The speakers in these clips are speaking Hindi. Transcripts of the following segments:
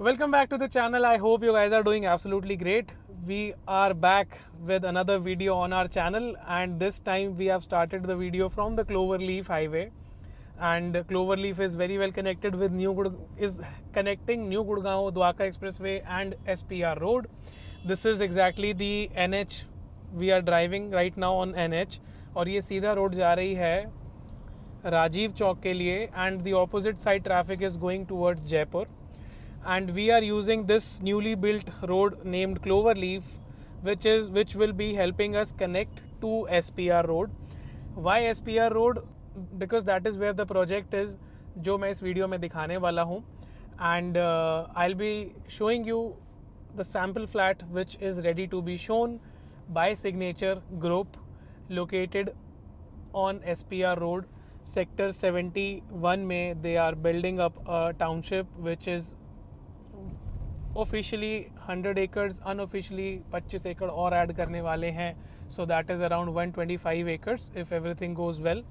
Welcome back to the channel. I hope you guys are doing absolutely great. We are back with another video on our channel, and this time we have started the video from the Cloverleaf Highway. And Cloverleaf is very well connected with is connecting New Gurgaon Dwarka Expressway and SPR Road. This is exactly the NH. We are driving right now on NH, और ये सीधा रोड जा रही है राजीव चौक के लिए, and the opposite side traffic is going towards Jaipur. And we are using this newly built road named Cloverleaf, which will be helping us connect to SPR Road. Why SPR Road? Because that is where the project is, जो मैं इस वीडियो में दिखाने वाला हूँ. And I'll be showing you the sample flat which is ready to be shown by Signature Group, located on SPR Road, Sector 71 में. They are building up a township which is officially 100 acres, unofficially 25 एकड़ और ऐड करने वाले हैं. So that is around 125 acres if everything goes well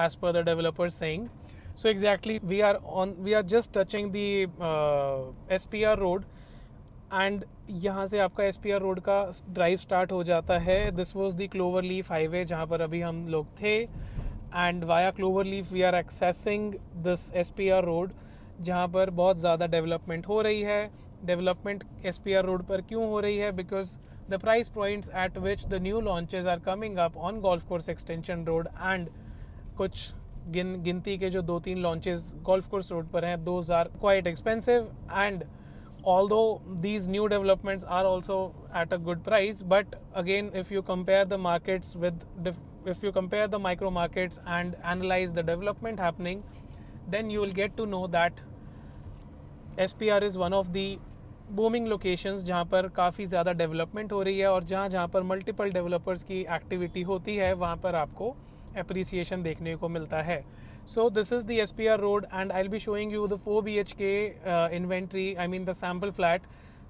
as per the developers saying. So exactly we are just touching the SPR road, and यहाँ से आपका SPR रोड का ड्राइव स्टार्ट हो जाता है. This was the cloverleaf highway जहाँ पर अभी हम लोग थे, and via cloverleaf we are accessing this SPR road, जहाँ पर बहुत ज़्यादा डेवलपमेंट हो रही है. डेवलपमेंट SPR रोड पर क्यों हो रही है? Because the price points at which the new launches are coming up on golf course extension road, and कुछ गिनती के जो 2-3 लॉन्चेज गोल्फ कोर्स रोड पर हैं, those are quite expensive. And although these new developments are also at a good price, but again, if you compare the markets if you compare the micro markets and analyze the development happening, then you will get to know that SPR is one of the booming locations जहाँ पर काफ़ी ज़्यादा डेवलपमेंट हो रही है, और जहाँ पर मल्टीपल डेवलपर्स की एक्टिविटी होती है वहाँ पर आपको एप्रिसिएशन देखने को मिलता है. सो this is the SPR road, and I will be showing you the 4 BHK inventory, I mean the sample flat,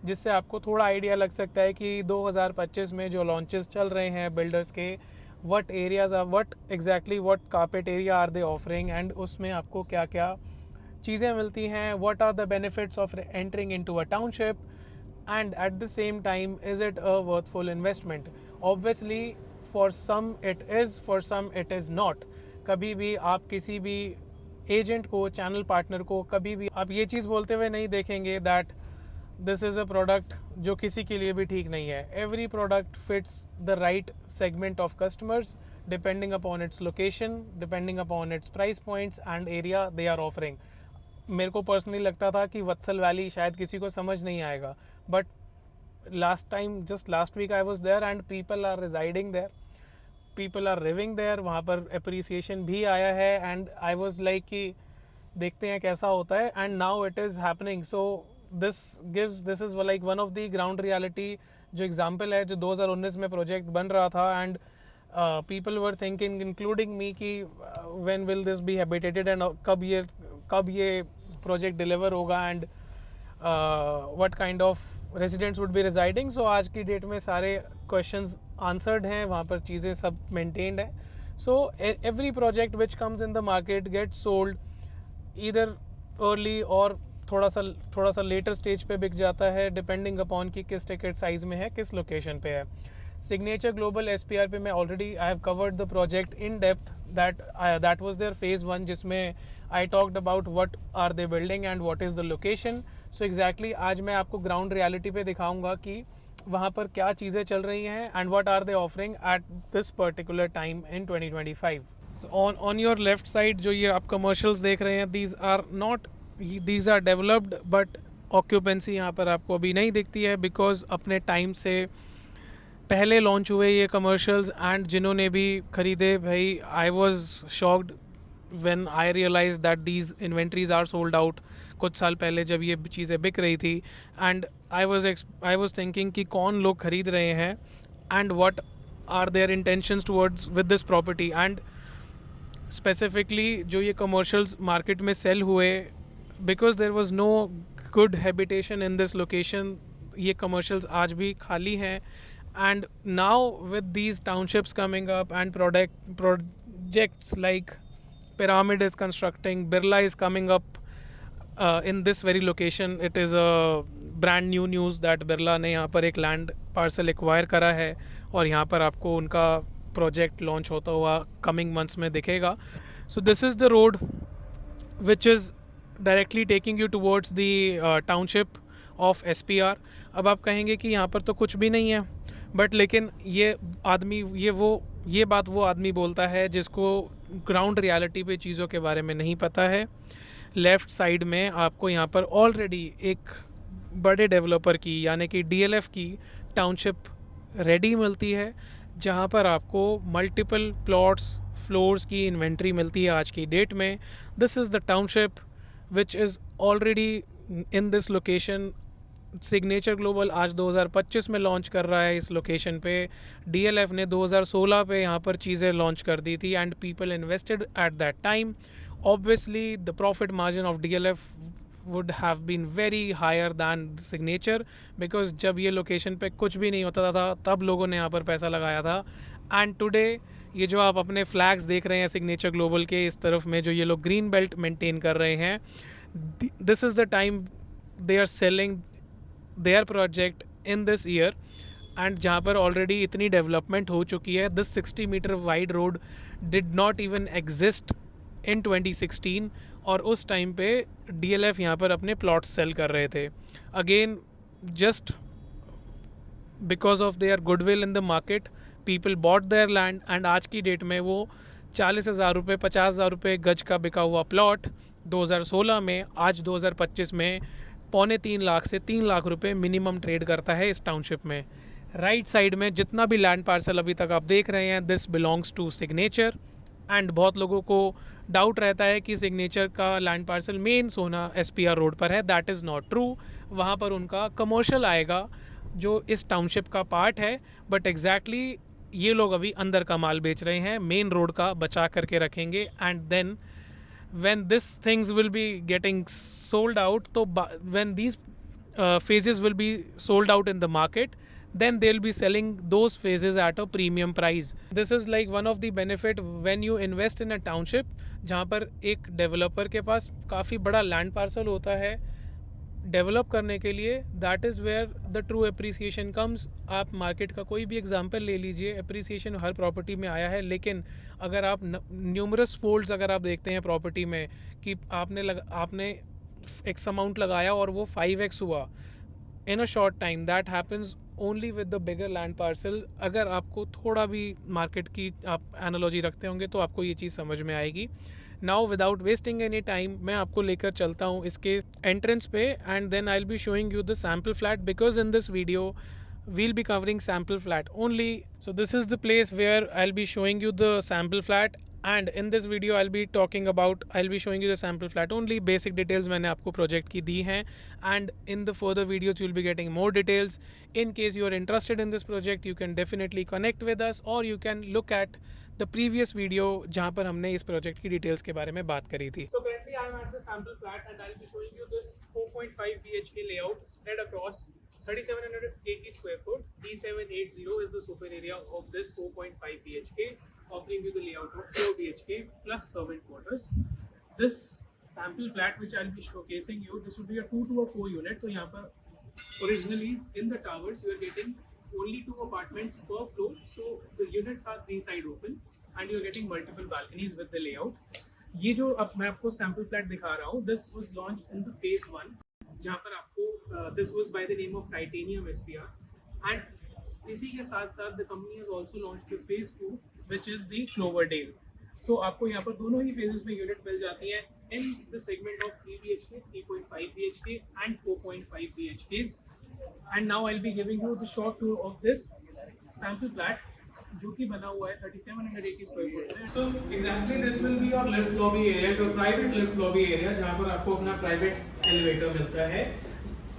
जिससे आपको थोड़ा आइडिया लग सकता है कि 2025 में जो लॉन्चेस चल रहे हैं बिल्डर्स के, what areas are what exactly what carpet area are they offering, and उसमें आपको क्या क्या चीज़ें मिलती हैं. What are the benefits of entering into a township, and at the same time is it a worthful investment? Obviously for some it is, for some it is not. कभी भी आप किसी भी एजेंट को, चैनल पार्टनर को, कभी भी आप ये चीज़ बोलते हुए नहीं देखेंगे that this is a product जो किसी के लिए भी ठीक नहीं है. Every product fits the right segment of customers depending upon its location, depending upon its price points and area they are offering. मेरे को पर्सनली लगता था कि वत्सल वैली शायद किसी को समझ नहीं आएगा, but just last week I was there, and people are residing there, people are living there. वहाँ पर अप्रिसिएशन भी आया है, एंड आई वॉज लाइक कि देखते हैं कैसा होता है, and now it is happening. So this is like one of the ground reality, जो एग्जाम्पल है, जो 2019 में प्रोजेक्ट बन रहा था, and people were thinking including me कि when will this be habitated, and कब ये प्रोजेक्ट डिलीवर होगा, and what kind of residents would be residing. So आज की डेट में सारे क्वेश्चंस आंसर्ड हैं, वहाँ पर चीज़ें सब मेंटेन्ड हैं. So every project which comes in the market gets sold either early और थोड़ा सा लेटर स्टेज पे बिक जाता है, डिपेंडिंग अपॉन कि किस टिकट साइज में है, किस लोकेशन पे है. सिग्नेचर ग्लोबल SPR पे मैं already I have covered the project in depth. That was there phase 1, जिसमें I talked about what are they building and what is the location. So exactly आज मैं आपको ग्राउंड रियलिटी पे दिखाऊंगा कि वहाँ पर क्या चीज़ें चल रही हैं, and what are they offering at this particular time in 2025. On your left side जो ये आप कमर्शियल्स देख रहे हैं, these are developed, but occupancy यहाँ पर आपको अभी नहीं दिखती है, बिकॉज अपने टाइम से पहले लॉन्च हुए ये कमर्शियल्स. एंड जिन्होंने भी ख़रीदे, भाई I was shocked when I realize that these inventories are sold out. कुछ साल पहले जब ये चीज़ें बिक रही थी, एंड आई वॉज थिंकिंग कि कौन लोग ख़रीद रहे हैं, and what are their intentions towards with this property. And specifically जो ये कमर्शियल्स मार्केट में सेल हुए, because there was no good habitation in this location, ये कमर्शियल्स आज भी खाली हैं. And now with these townships coming up and projects like Pyramid is constructing, Birla is coming up, in this very location it is a brand new news that Birla ने यहाँ पर एक लैंड पार्सल एक्वायर करा है और यहाँ पर आपको उनका प्रोजेक्ट लॉन्च होता हुआ कमिंग मंथ्स में दिखेगा. सो this is the road which is directly taking you towards the township of SPR. अब आप कहेंगे कि यहाँ पर तो कुछ भी नहीं है, बट लेकिन ये बात वो आदमी बोलता है जिसको ग्राउंड रियलिटी पे चीज़ों के बारे में नहीं पता है. लेफ़्ट साइड में आपको यहाँ पर ऑलरेडी एक बड़े डेवलपर की यानी कि DLF की टाउनशिप रेडी मिलती है, जहाँ पर आपको मल्टीपल प्लॉट्स फ्लोर्स की इन्वेंट्री मिलती है आज की डेट में. This is the township which is already in this location. Signature global आज 2025 में लॉन्च कर रहा है इस लोकेशन पे. DLF ने 2016 पे यहाँ पर चीज़ें लॉन्च कर दी थी and people invested at that time. Obviously the profit margin of DLF would have been very higher than signature, because जब ये लोकेशन पे कुछ भी नहीं होता था तब लोगों ने यहाँ पर पैसा लगाया था. एंड टुडे ये जो आप अपने फ्लैग्स देख रहे हैं सिग्नेचर ग्लोबल के इस तरफ में जो ये लोग ग्रीन बेल्ट मेंटेन कर रहे हैं, this is the time they are selling their project in this year. And जहाँ पर ऑलरेडी इतनी डेवलपमेंट हो चुकी है. This 60 metre wide road did not even exist in 2016 और उस टाइम पे DLF यहाँ पर अपने प्लॉट्स सेल कर रहे थे. Again just because of their goodwill in the market people bought their land and आज की डेट में वो 40,000 रुपये 50,000 रुपये गज का बिका हुआ प्लॉट 2016 में आज 2025 में 2.25 लाख से 3 लाख रुपये मिनिमम ट्रेड करता है इस टाउनशिप में. राइट साइड में जितना भी लैंड पार्सल अभी तक आप देख रहे हैं this belongs to Signature. And बहुत लोगों को डाउट रहता है कि सिग्नेचर का land parcel main Sohna SPR road पर है. That is not true. वहाँ पर उनका कमर्शियल आएगा जो इस टाउनशिप का पार्ट है. बट एग्जैक्टली ये लोग अभी अंदर का माल बेच रहे हैं, मेन रोड का बचा करके रखेंगे. And then when this things will be getting sold out, so when these phases will be sold out in the market, then they'll be selling those phases at a premium price. This is like one of the benefit when you invest in a township, जहाँ पर एक डेवलपर के पास काफ़ी बड़ा लैंड पार्सल होता है डेवलप करने के लिए. That is where the true appreciation comes. आप मार्केट का कोई भी एग्जांपल ले लीजिए, अप्रिसिएशन हर प्रॉपर्टी में आया है, लेकिन अगर आप न्यूमरस फोल्ड्स अगर आप देखते हैं प्रॉपर्टी में कि आपने एक्स अमाउंट लगाया और वो 5x हुआ in a short time, that happens only with the bigger land parcel. अगर आपको थोड़ा भी मार्केट की आप एनालॉजी रखते होंगे तो आपको ये चीज़ समझ में आएगी. Now without wasting any time मैं आपको लेकर चलता हूँ इसके एंट्रेंस पे and then I will be showing you the sample flat, because in this video we'll be covering sample flat only. So this is the place where I'll be showing you the sample flat, and in this video I'll be showing you the sample flat only. Basic details मैंने आपको project की दी हैं, and in the further videos you'll be getting more details. In case you are interested in this project, you can definitely connect with us, or you can look at the previous video जहाँ पर हमने इस project की details के बारे में बात करी थी. So currently I am at the sample flat and I'll be showing you this 4.5 BHK layout spread across 3,780 square foot. D780 is the super area of this 4.5 BHK, offering you the layout of 4 BHK plus servant quarters. This sample flat which I'll be showcasing you, this would be a 2 to a 4 unit. So यहाँ पर originally in the towers you are getting only 2 apartments per floor. So the units are 3 side open and you are getting multiple balconies with the layout. ये जो अब मैं आपको sample flat दिखा रहा हूँ, this was launched in the phase 1. जहाँ पर आपको this was by the name of Titanium SPR, and इसी के साथ साथ the company has also launched the phase 2 which is the Cloverdale. So आपको यहाँ पर दोनों ही phases में unit मिल जाती हैं in the segment of 3 BHK, 3.5 BHK and 4.5 BHKs. And now I'll be giving you the short tour of this sample flat जो कि बना हुआ है 3,780 स्क्वायर फुट में. So exactly this will be your lift lobby area, your private lift lobby area, जहाँ पर आपको अपना प्राइवेट एलिवेटर मिलता है.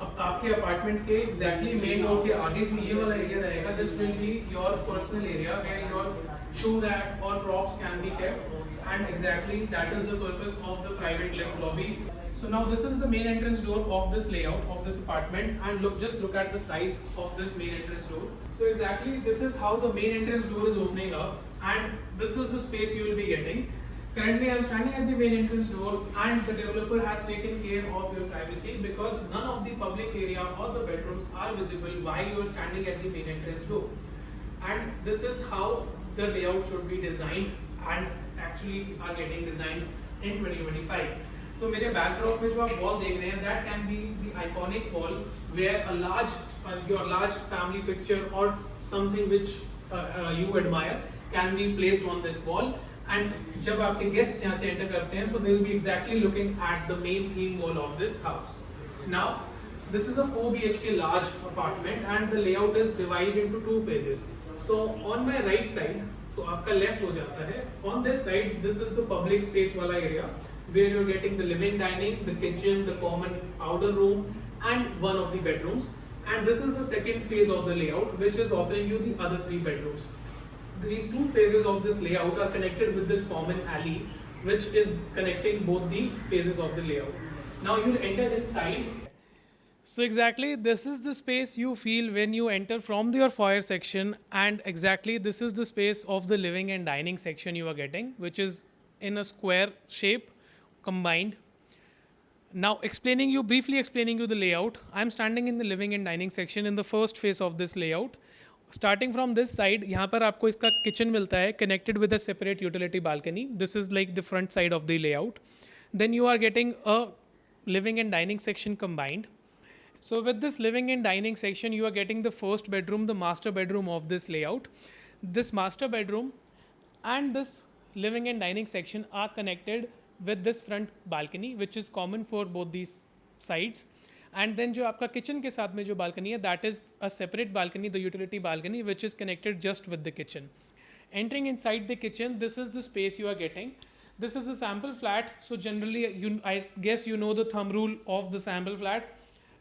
अब आपके अपार्टमेंट के एग्जैक्टली मेन डोर के आगे जो ये वाला एरिया रहेगा, this will be your personal area where your shoe rack और props can be kept, and exactly that is the purpose of the private lift lobby. So now this is the main entrance door of this layout of this apartment, and just look at the size of this main entrance door. So exactly this is how the main entrance door is opening up, and this is the space you will be getting. Currently, I'm standing at the main entrance door, and the developer has taken care of your privacy because none of the public area or the bedrooms are visible while you're standing at the main entrance door. And this is how the layout should be designed and actually are getting designed in 2025. So मेरे backdrop में जो आप wall देख रहे हैं, that can be the iconic wall where a large family picture or something which you admire can be placed on this wall. And जब आपके guests यहाँ से enter करते हैं, so they will be exactly looking at the main theme wall of this house. Now, this is a 4 BHK large apartment and the layout is divided into two phases. So on my right side, so आपका left हो जाता है. On this side, this is the public space वाला area where you're getting the living, dining, the kitchen, the common powder room, and one of the bedrooms. And this is the second phase of the layout, which is offering you the other three bedrooms. These two phases of this layout are connected with this common alley, which is connecting both the phases of the layout. Now you'll enter inside. So exactly this is the space you feel when you enter from your foyer section, and exactly this is the space of the living and dining section you are getting, which is in a square shape combined. Now briefly explaining you the layout. I'm standing in the living and dining section in the first phase of this layout. Starting from this side, यहाँ पर आपको इसका kitchen मिलता है connected with a separate utility balcony. This is like the front side of the layout. Then you are getting a living and dining section combined. So with this living and dining section, you are getting the first bedroom, the master bedroom of this layout. This master bedroom and this living and dining section are connected with this front balcony, which is common for both these sides. And then जो आपका kitchen के साथ में जो balcony है, that is a separate balcony, the utility balcony, which is connected just with the kitchen. Entering inside the kitchen, this is the space you are getting. This is a sample flat, so generally I guess you know the thumb rule of the sample flat.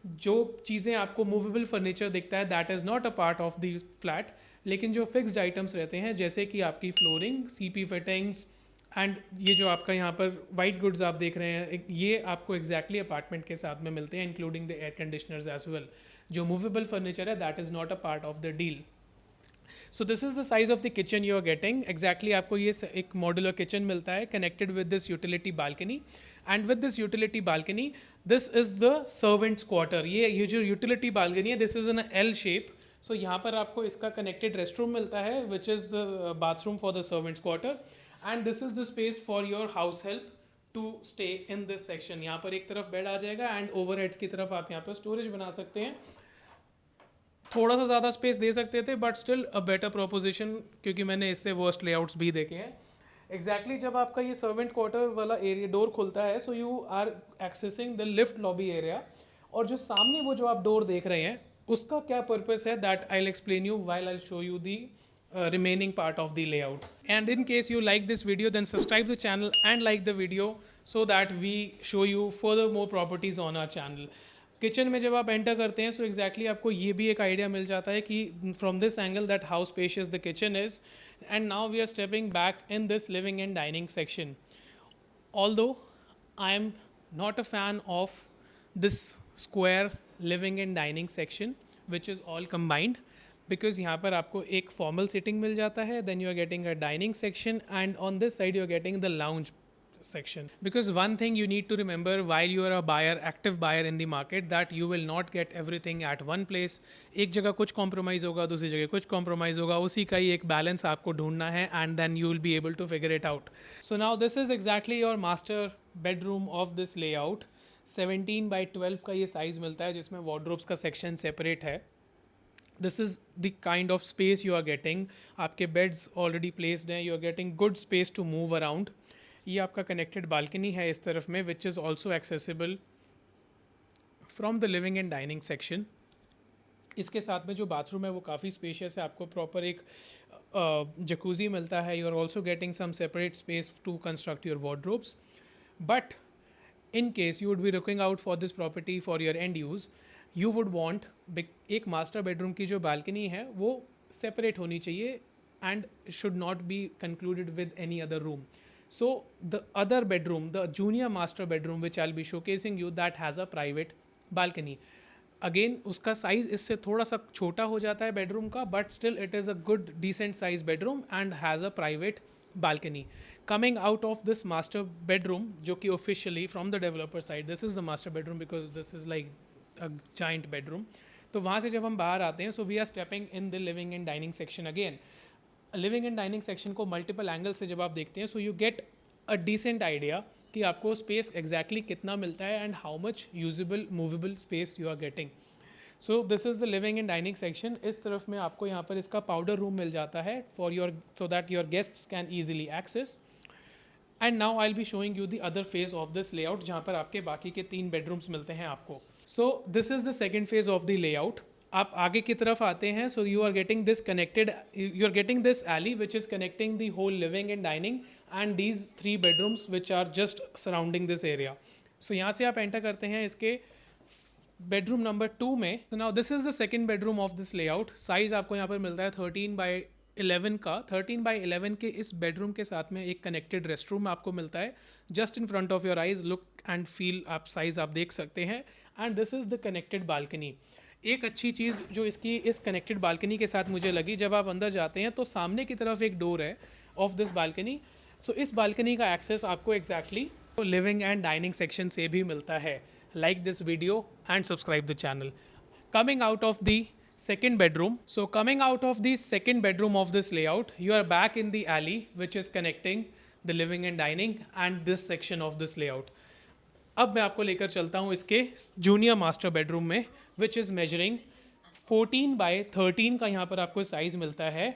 जो चीज़ें आपको मूवेबल फर्नीचर दिखता है, that is not a part of the flat, लेकिन जो फिक्स्ड आइटम्स रहते हैं जैसे कि आपकी फ्लोरिंग, सीपी फिटिंग्स एंड ये जो आपका यहाँ पर वाइट गुड्स आप देख रहे हैं, ये आपको एग्जैक्टली अपार्टमेंट के साथ में मिलते हैं, including the air conditioners as well. जो मूवेबल फर्नीचर है, that is not a part of the deal. So this is the size of the kitchen you are getting. Exactly आपको ये एक मॉड्यूलर किचन मिलता है connected with this utility balcony. And with this utility balcony, this is the servants quarter. ये जो यूटिलिटी बालकनी है, this is in L shape. So यहाँ पर आपको इसका कनेक्टेड रेस्ट रूम मिलता है, which is the bathroom for the servants quarter. And this is the space for your house help to stay in this section. यहाँ पर एक तरफ बेड आ जाएगा एंड ओवरहेड्स की तरफ आप यहाँ पर स्टोरेज बना सकते हैं. थोड़ा सा ज़्यादा स्पेस दे सकते थे, but still a better proposition, क्योंकि मैंने इससे वर्स्ट लेआउट्स भी देखे हैं. एग्जैक्टली जब आपका ये सर्वेंट क्वार्टर वाला एरिया डोर खुलता है, so you are accessing the lift lobby area. और जो सामने वो जो आप डोर देख रहे हैं, उसका क्या पर्पस है, that I will explain you while I will show you the remaining part of the layout. And in case you like this video, then subscribe the channel and like the video so that we show you further more properties on our channel. Kitchen में जब आप एंटर करते हैं, सो एग्जैक्टली आपको ये भी एक आइडिया मिल जाता है कि from this angle that how spacious the kitchen is. And now we are stepping back in this living and dining section. Although I am not a fan of this square living and dining section which is all combined, because यहाँ पर आपको एक फॉर्मल सिटिंग मिल जाता है, then you are getting a dining section, and on this side you are getting the lounge section. Because one thing you need to remember while you are a buyer, active buyer in the market, that you will not get everything at one place. एक जगह कुछ compromise होगा, दूसरी जगह कुछ compromise होगा, उसी का ही एक balance आपको ढूंढना है, and then you will be able to figure it out. So now this is exactly your master bedroom of this layout. 17 by 12 का ये size मिलता है, जिसमें wardrobes का section separate है. This is the kind of space you are getting. आपके beds already placed हैं, you are getting good space to move around. ये आपका कनेक्टेड बालकनी है इस तरफ में, which is also accessible from the living and dining section. इसके साथ में जो बाथरूम है वो काफ़ी स्पेशियस है, आपको प्रॉपर एक जकूज़ी मिलता है. You are also getting some separate space to construct your wardrobes. But in case you would be looking out for this property for your end use, you would want एक मास्टर बेडरूम की जो बालकनी है वो सेपरेट होनी चाहिए and should not be concluded with any other room. So the other bedroom, the junior master bedroom, which I'll be showcasing you, that has a private balcony. Again, उसका size इससे थोड़ा सा छोटा हो जाता है bedroom का, but still it is a good decent size bedroom and has a private balcony. Coming out of this master bedroom, जो कि officially from the developer side, this is the master bedroom because this is like a giant bedroom. तो वहाँ से जब हम बाहर आते हैं, so we are stepping in the living and dining section again. Living and dining section को मल्टीपल एंगल से जब आप देखते हैं, so you get a decent idea कि आपको स्पेस एग्जैक्टली कितना मिलता है and how much usable movable space you are getting. So this is the living and dining section. इस तरफ में आपको यहाँ पर इसका पाउडर रूम मिल जाता है for your, so that your guests can easily access. And now I will be showing you the other phase of this layout, जहाँ पर आपके बाकी के 3 बेडरूम्स मिलते हैं आपको. So this is the second phase of the layout. आप आगे की तरफ आते हैं, so you are getting this connected, you are getting this alley which is connecting the whole living and dining and these 3 bedrooms which are just surrounding this area. So यहाँ से आप एंटर करते हैं इसके बेडरूम नंबर 2 में. So now this is the second bedroom of this layout. Size आपको यहाँ पर मिलता है 13x11 का. 13x11 के इस बेडरूम के साथ में एक कनेक्टेड रेस्ट रूम आपको मिलता है. Just in front of your eyes, look and feel आप साइज़ आप देख सकते हैं. And this is the connected balcony. एक अच्छी चीज़ जो इसकी इस कनेक्टेड बालकनी के साथ मुझे लगी, जब आप अंदर जाते हैं तो सामने की तरफ एक डोर है ऑफ दिस बालकनी. सो इस बालकनी का एक्सेस आपको exactly living and dining section से भी मिलता है. Like this video and subscribe the channel. Coming out of the second bedroom. So coming out of the second bedroom of this layout, you are back in the alley which is connecting the living and dining and this section of this layout. अब मैं आपको लेकर चलता हूँ इसके जूनियर मास्टर बेडरूम में, विच इज़ मेजरिंग 14x13 का यहाँ पर आपको साइज़ मिलता है.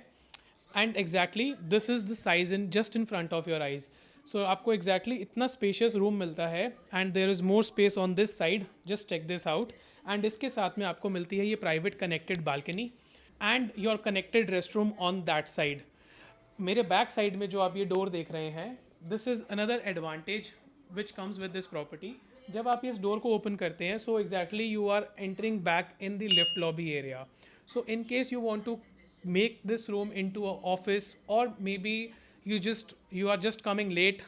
And exactly this is the size in just in front of your eyes. So आपको एग्जैक्टली इतना स्पेशियस रूम मिलता है and there is more space on this side. Just check this out. And इसके साथ में आपको मिलती है ये private connected balcony and your connected rest room on that side. मेरे बैक साइड में जो आप ये डोर देख रहे हैं, this is another advantage which comes with this property. जब आप इस डोर को ओपन करते हैं, so exactly you are entering back in the lift lobby area. So in case you want to make this room into a office or maybe you are just coming late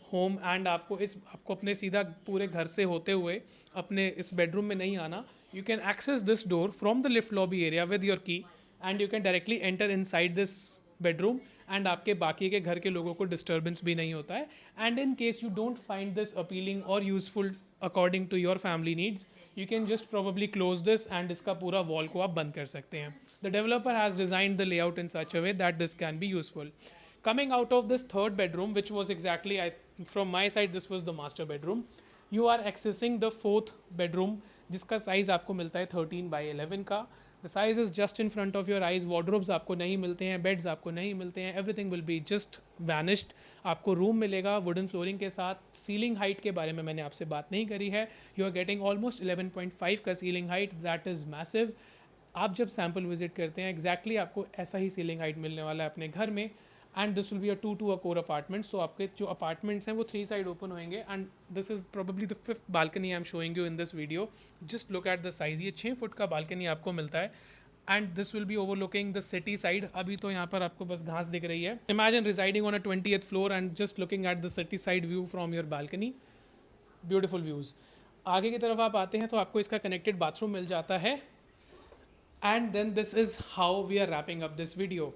home and आपको अपने सीधा पूरे घर से होते हुए अपने इस बेडरूम में नहीं आना, you can access this door from the lift lobby area with your key and you can directly enter inside this bedroom and आपके बाकी के घर के लोगों को डिस्टर्बेंस भी नहीं होता है. And in case you don't find this appealing और useful according to your family needs, you can just probably close this and इसका पूरा वॉल को आप बंद कर सकते हैं. The developer has designed the layout in such a way that this can be useful. Coming out of this third bedroom, which was exactly, from my side, this was the master bedroom. You are accessing the fourth bedroom, जिसका size आपको मिलता है 13x11 का. The size is just in front of your eyes. Wardrobes आपको नहीं मिलते हैं, बेड्स आपको नहीं मिलते हैं. Everything will be just vanished. आपको रूम मिलेगा वुडन फ्लोरिंग के साथ. सीलिंग हाइट के बारे में मैंने आपसे बात नहीं करी है. You are getting almost 11.5 का ceiling height. That is massive. आप जब सैम्पल विजिट करते हैं, एग्जैक्टली आपको ऐसा ही सीलिंग हाइट मिलने वाला है अपने घर में. And this will be a 2 core apartment. So आपके जो अपार्टमेंट्स हैं वो 3 साइड ओपन होंगे. And this is probably the 5th balcony I am showing you in this video. Just look at the size. ये 6 फुट का बालकनी आपको मिलता है. And this will be overlooking the city side. अभी तो यहाँ पर आपको बस घास दिख रही है. Imagine residing on a 20th floor and just looking at the city side view from your balcony. Beautiful views. आगे की तरफ आप आते हैं तो आपको इसका कनेक्टेड बाथरूम मिल जाता है. And then this is how we are wrapping up this video.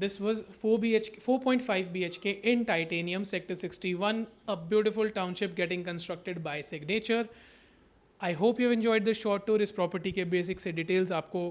This was 4.5 BHK in Titanium, Sector 61, a beautiful township getting constructed by Signature. I hope you have enjoyed this short tour. इस प्रॉपर्टी के बेसिक से डिटेल्स आपको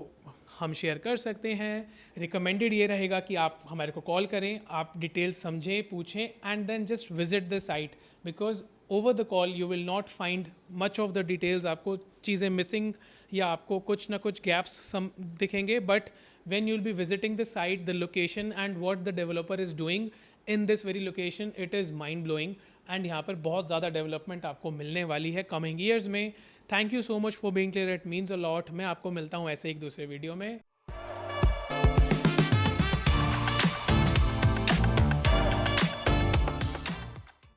हम शेयर कर सकते हैं. रिकमेंडेड ये रहेगा कि आप हमारे को कॉल करें, आप डिटेल्स समझें, पूछें and then just visit the site, because over the call you will not find much of the details. आपको चीज़ें मिसिंग या आपको कुछ ना कुछ गैप्स दिखेंगे. But when you'll be visiting the site, the location and what the developer is doing in this very location, it is mind blowing. and यहाँ पर बहुत ज़्यादा डेवलपमेंट आपको मिलने वाली है कमिंग ईयर्स में. Thank you so much for being clear. It means a lot. मैं आपको मिलता हूँ ऐसे एक दूसरे वीडियो में.